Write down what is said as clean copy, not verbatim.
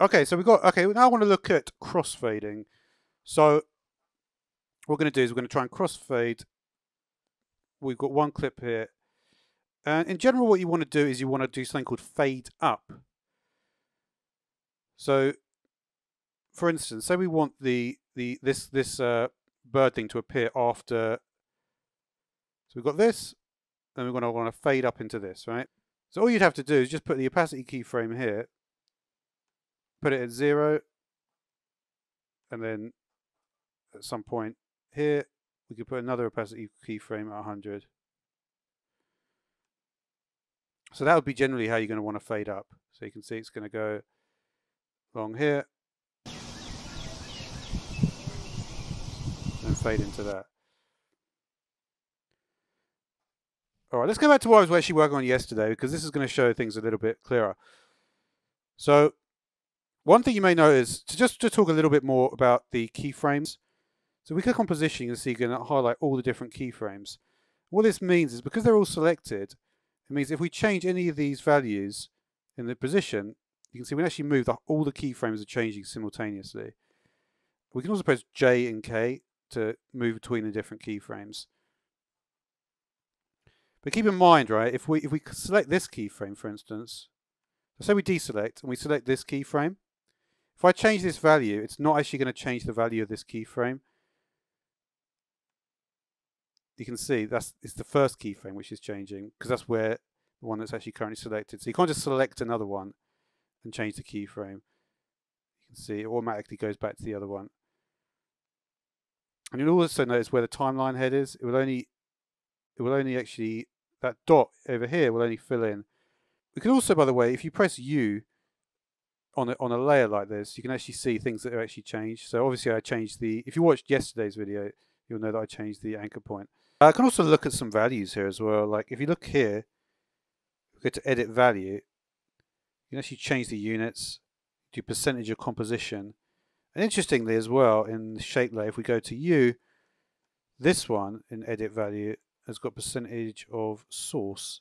Okay, so now I want to look at crossfading. So what we're going to do is we're going to try and crossfade. We've got one clip here. And in general, what you want to do is you want to do something called fade up. So, for instance, say we want this bird thing to appear after. So we've got this, and we're going to want to fade up into this, right? So all you'd have to do is just put the opacity keyframe here, put it at 0, and then at some point here, we could put another opacity keyframe at 100. So that would be generally how you're going to want to fade up. So you can see it's going to go along here and fade into that. All right, let's go back to what I was actually working on yesterday, because this is going to show things a little bit clearer. So one thing you may notice, just to talk a little bit more about the keyframes. So we click on positioning and see you can highlight all the different keyframes. What this means is because they're all selected, it means if we change any of these values in the position, you can see we can actually move all the keyframes are changing simultaneously. We can also press J and K to move between the different keyframes. But keep in mind, right, if we select this keyframe, for instance, so say we deselect and we select this keyframe, if I change this value, it's not actually going to change the value of this keyframe. You can see it's the first keyframe which is changing, because that's where the one that's actually currently selected. So you can't just select another one and change the keyframe. You can see it automatically goes back to the other one. And you'll also notice where the timeline head is. It will only actually, that dot over here will only fill in. We can also, by the way, if you press U on a layer like this, you can actually see things that are actually changed. So obviously I changed if you watched yesterday's video, you'll know that I changed the anchor point. I can also look at some values here as well. Like if you look here, go to edit value, you can actually change the units, do percentage of composition. And interestingly as well, in the shape layer, if we go to U, this one in edit value has got percentage of source.